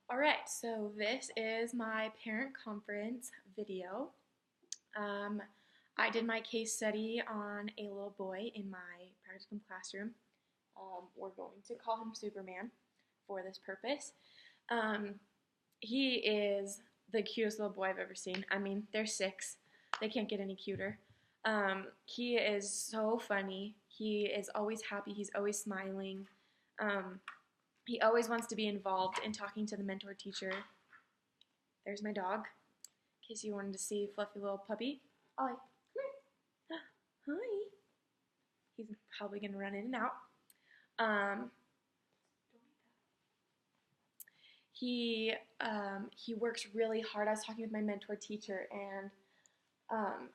All right, so this is my parent conference video. Um, I did my case study on a little boy in my practicum classroom. We're going to call him Superman for this purpose. Um, he is the cutest little boy I've ever seen. I mean, they're 6. They can't get any cuter. He is so funny. He is always happy. He's always smiling. Um, he always wants to be involved in talking to the mentor teacher. There's my dog, in case you wanted to see fluffy little puppy. Ollie, come here. Hi. He's probably going to run in and out. Um, he works really hard. I was talking with my mentor teacher, and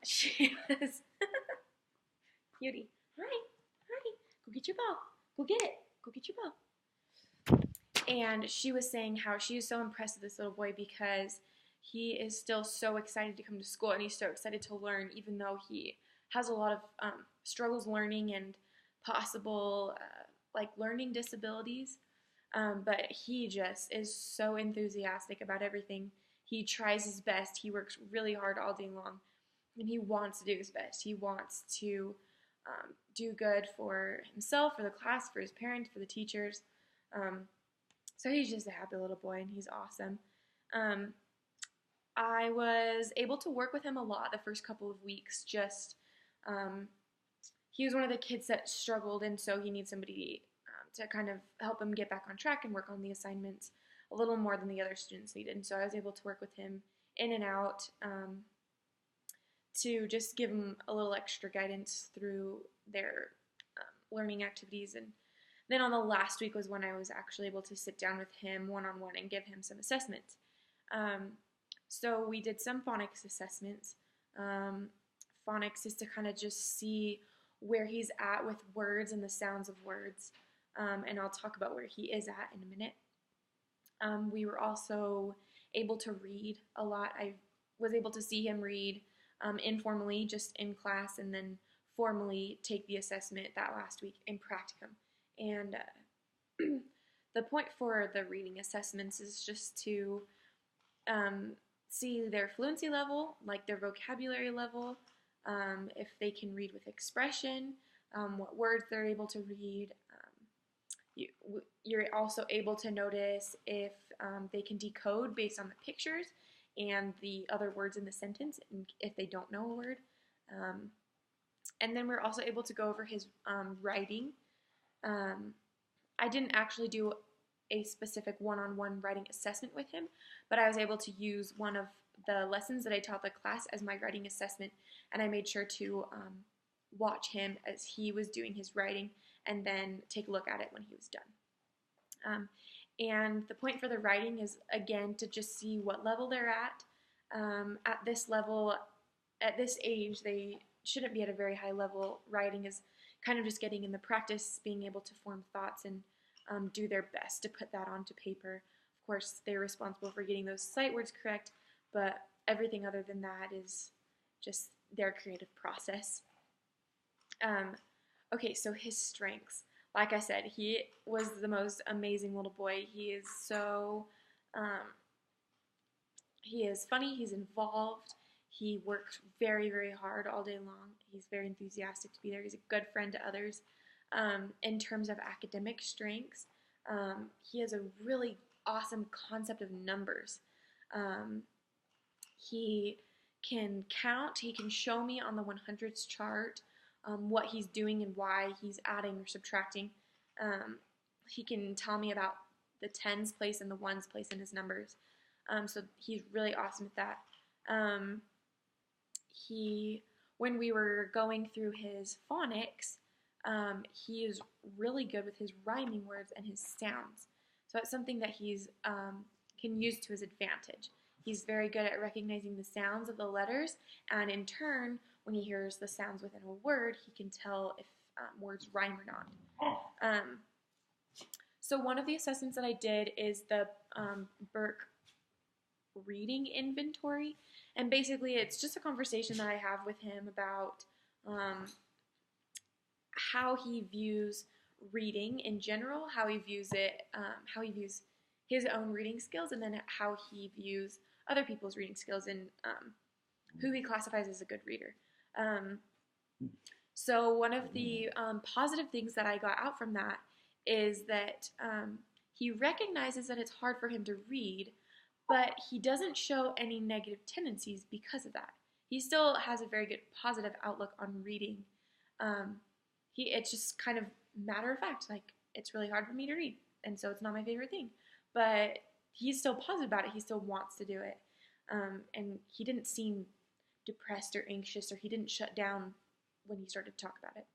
she was Cutie. Hi, hi. Go get your ball. Go get it. Go get your ball. And she was saying how she is so impressed with this little boy because he is still so excited to come to school and he's so excited to learn, even though he has a lot of struggles learning and possible learning disabilities. But he just is so enthusiastic about everything. He tries his best. He works really hard all day long, and he wants to do his best. He wants to do good for himself, for the class, for his parents, for the teachers. So he's just a happy little boy, and he's awesome. I was able to work with him a lot the first couple of weeks. He was one of the kids that struggled, and so he needs somebody to kind of help him get back on track and work on the assignments a little more than the other students needed. And so I was able to work with him in and out to just give him a little extra guidance through their learning activities. And then on the last week was when I was actually able to sit down with him one-on-one and give him some assessments. So we did some phonics assessments. Phonics is to kind of just see where he's at with words and the sounds of words. And I'll talk about where he is at in a minute. We were also able to read a lot. I was able to see him read informally, just in class, and then formally take the assessment that last week in practicum. And the point for the reading assessments is just to see their fluency level, like their vocabulary level, if they can read with expression, what words they're able to read. You're also able to notice if they can decode based on the pictures and the other words in the sentence, and if they don't know a word. And then we're also able to go over his writing. I didn't actually do a specific one-on-one writing assessment with him, but I was able to use one of the lessons that I taught the class as my writing assessment, and I made sure to watch him as he was doing his writing and then take a look at it when he was done. And the point for the writing is, again, to just see what level they're at. At this level, at this age, they shouldn't be at a very high level. Writing is kind of just getting in the practice, being able to form thoughts and do their best to put that onto paper. Of course, they're responsible for getting those sight words correct, but everything other than that is just their creative process. Okay, so his strengths. Like I said, he was the most amazing little boy. He is so, he is funny, he's involved, he works very, very hard all day long. He's very enthusiastic to be there. He's a good friend to others. In terms of academic strengths, he has a really awesome concept of numbers. He can count. He can show me on the 100s chart what he's doing and why he's adding or subtracting. He can tell me about the tens place and the ones place in his numbers. So he's really awesome at that. When we were going through his phonics, he is really good with his rhyming words and his sounds. So it's something that he's can use to his advantage. He's very good at recognizing the sounds of the letters, and in turn, when he hears the sounds within a word, he can tell if words rhyme or not. So one of the assessments that I did is the Burke reading inventory, and basically it's just a conversation that I have with him about how he views reading in general, how he views it, how he views his own reading skills and then how he views other people's reading skills and who he classifies as a good reader. So one of the positive things that I got out from that is that he recognizes that it's hard for him to read, but he doesn't show any negative tendencies because of that. He still has a very good positive outlook on reading. It's just kind of matter of fact, like it's really hard for me to read, and so it's not my favorite thing. But he's still positive about it. He still wants to do it, and he didn't seem depressed or anxious, or he didn't shut down when he started to talk about it.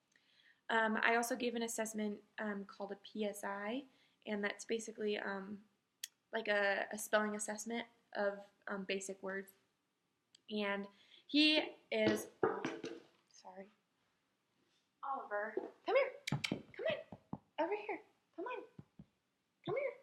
I also gave an assessment called a PSI, and that's basically like a spelling assessment of basic words. And he is, sorry, Oliver, come here, come on, over here, come on, come here.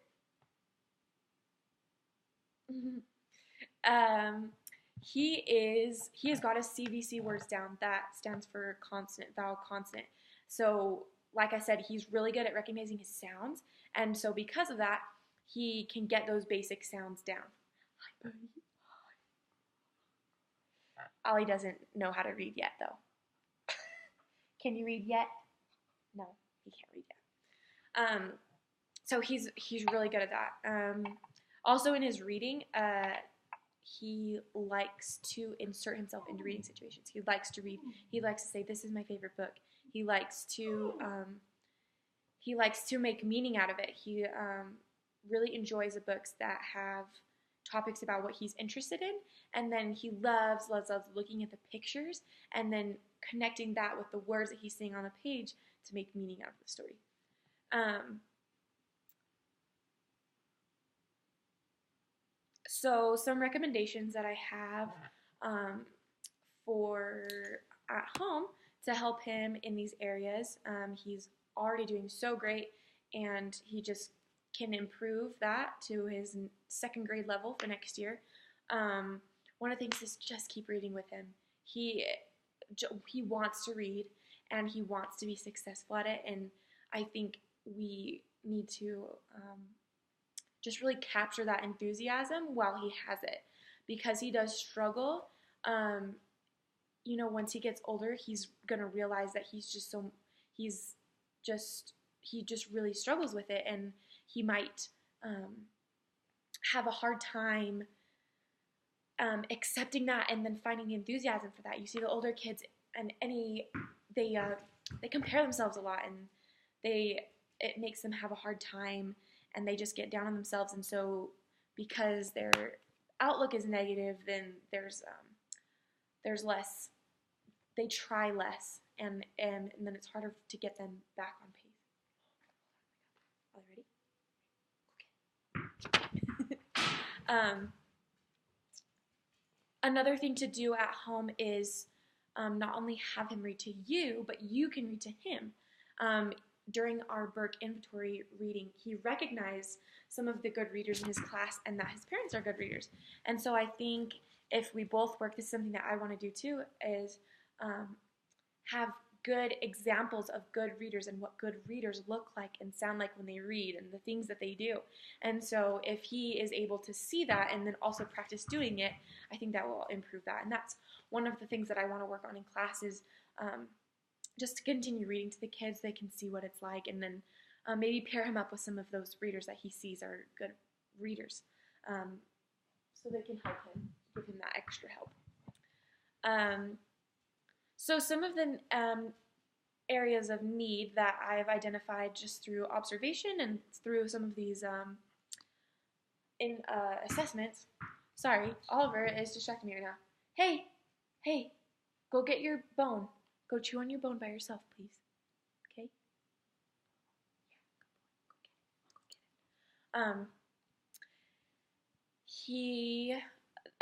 He has got his CVC words down. That stands for consonant, vowel, consonant. So, like I said, he's really good at recognizing his sounds, and so because of that, he can get those basic sounds down. Hi, buddy. Hi. Ollie doesn't know how to read yet, though. Can you read yet? No, he can't read yet. So he's really good at that. Also, in his reading, he likes to insert himself into reading situations. He likes to read. He likes to say, "This is my favorite book." He likes to make meaning out of it. He really enjoys the books that have topics about what he's interested in, and then he loves looking at the pictures and then connecting that with the words that he's seeing on the page to make meaning out of the story. So some recommendations that I have for at home to help him in these areas. He's already doing so great, and he just can improve that to his second grade level for next year. One of the things is just keep reading with him. He wants to read, and he wants to be successful at it, and I think we need to just really capture that enthusiasm while he has it, because he does struggle. Once he gets older, he's gonna realize that he just really struggles with it, and he might have a hard time accepting that and then finding enthusiasm for that. You see the older kids, and they compare themselves a lot, and it makes them have a hard time, and they just get down on themselves. And so because their outlook is negative, then there's less. They try less, and then it's harder to get them back on pace. Are you ready? Another thing to do at home is not only have him read to you, but you can read to him. During our Burke inventory reading, he recognized some of the good readers in his class and that his parents are good readers. And so I think if we both work, this is something that I want to do too, is have good examples of good readers and what good readers look like and sound like when they read and the things that they do. And so if he is able to see that and then also practice doing it, I think that will improve that. And that's one of the things that I want to work on in class is just to continue reading to the kids. They can see what it's like, and then maybe pair him up with some of those readers that he sees are good readers, so they can help him, give him that extra help. So some of the areas of need that I've identified just through observation and through some of these assessments. Sorry, Oliver is distracting me right now. Hey, go get your bone. Go chew on your bone by yourself, please. Okay? Yeah, go get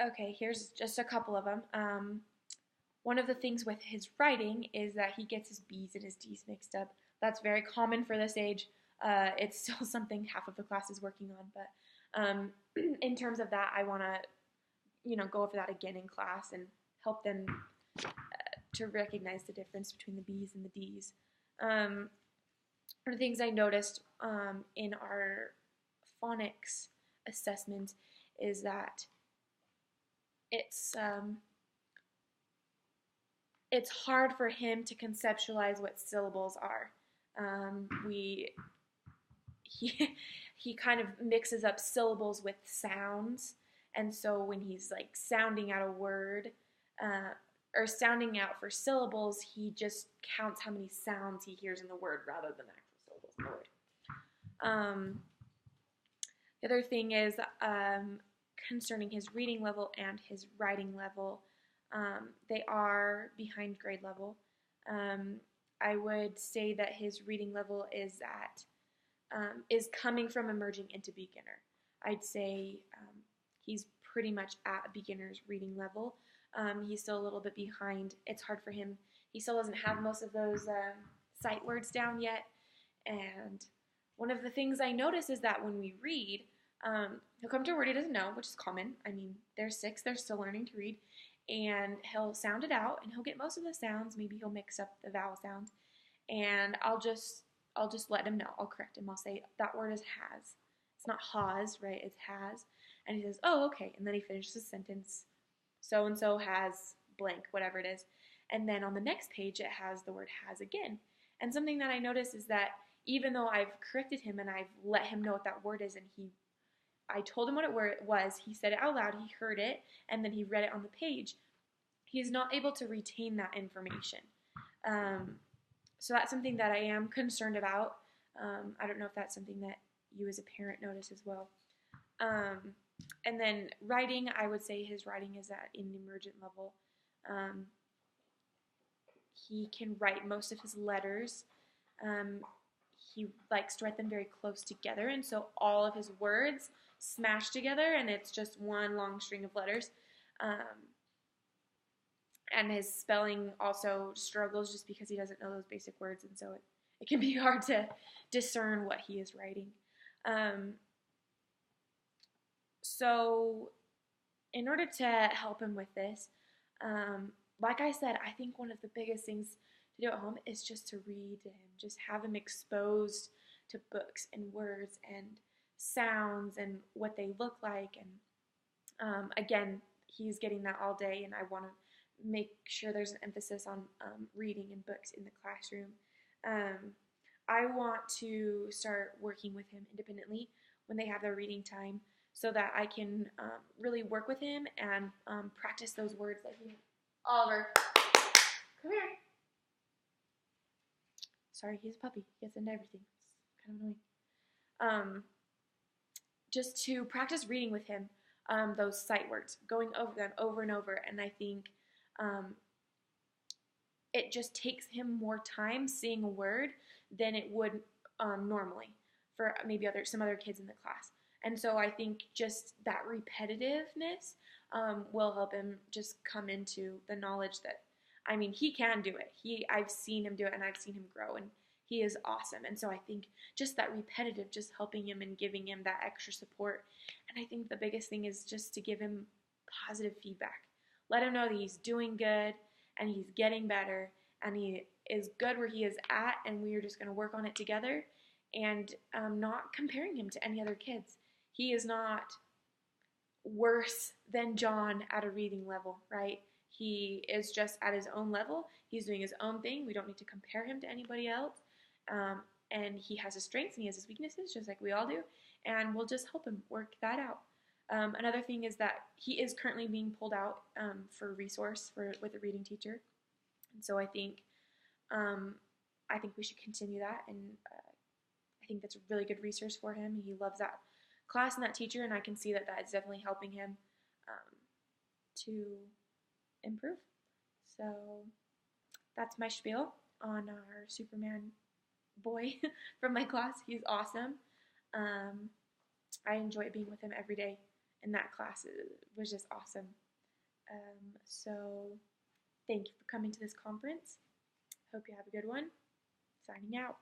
it. Okay, here's just a couple of them. One of the things with his writing is that he gets his B's and his D's mixed up. That's very common for this age. It's still something half of the class is working on, but in terms of that, I want to, go over that again in class and help them to recognize the difference between the B's and the D's. One of the things I noticed in our phonics assessment is that it's hard for him to conceptualize what syllables are. He kind of mixes up syllables with sounds, and so when he's like sounding out a word or sounding out for syllables, he just counts how many sounds he hears in the word rather than actual syllables in the word. The other thing is concerning his reading level and his writing level. They are behind grade level. I would say that his reading level is coming from emerging into beginner. I'd say he's pretty much at beginner's reading level. He's still a little bit behind. It's hard for him. He still doesn't have most of those sight words down yet. And one of the things I notice is that when we read, he'll come to a word he doesn't know, which is common. I mean, they're 6, they're still learning to read. And he'll sound it out, and he'll get most of the sounds. Maybe he'll mix up the vowel sounds. And I'll just let him know. I'll correct him. I'll say, that word is has. It's not has, right? It's has. And he says, oh, okay. And then he finishes the sentence. So-and-so has blank, whatever it is. And then on the next page, it has the word has again. And something that I notice is that even though I've corrected him and I've let him know what that word is, and I told him what it was, he said it out loud, he heard it, and then he read it on the page, he's not able to retain that information. So that's something that I am concerned about. I don't know if that's something that you as a parent notice as well. And then writing, I would say his writing is at an emergent level. He can write most of his letters. He likes to write them very close together, and so all of his words smash together, and it's just one long string of letters. And his spelling also struggles just because he doesn't know those basic words, and so it can be hard to discern what he is writing. So in order to help him with this, like I said, I think one of the biggest things to do at home is just to read to him, just have him exposed to books and words and sounds and what they look like. And again, he's getting that all day, and I want to make sure there's an emphasis on reading and books in the classroom. I want to start working with him independently when they have their reading time, so that I can really work with him and practice those words that he... Oliver, come here. Sorry, he's a puppy. He gets into everything. It's kind of annoying. Just to practice reading with him, those sight words, going over them over and over, and I think it just takes him more time seeing a word than it would normally for maybe some other kids in the class. And so I think just that repetitiveness will help him just come into the knowledge that, I mean, he can do it. I've seen him do it, and I've seen him grow, and he is awesome. And so I think just that repetitive, just helping him and giving him that extra support. And I think the biggest thing is just to give him positive feedback. Let him know that he's doing good, and he's getting better, and he is good where he is at, and we are just going to work on it together, and not comparing him to any other kids. He is not worse than John at a reading level, right? He is just at his own level. He's doing his own thing. We don't need to compare him to anybody else. And he has his strengths and he has his weaknesses, just like we all do. And we'll just help him work that out. Another thing is that he is currently being pulled out for a resource with a reading teacher. And so I think we should continue that. And I think that's a really good resource for him. He loves that class and that teacher, and I can see that is definitely helping him to improve. So that's my spiel on our Superman boy from my class. He's awesome. I enjoy being with him every day in that class. It was just awesome. So thank you for coming to this conference. Hope you have a good one. Signing out.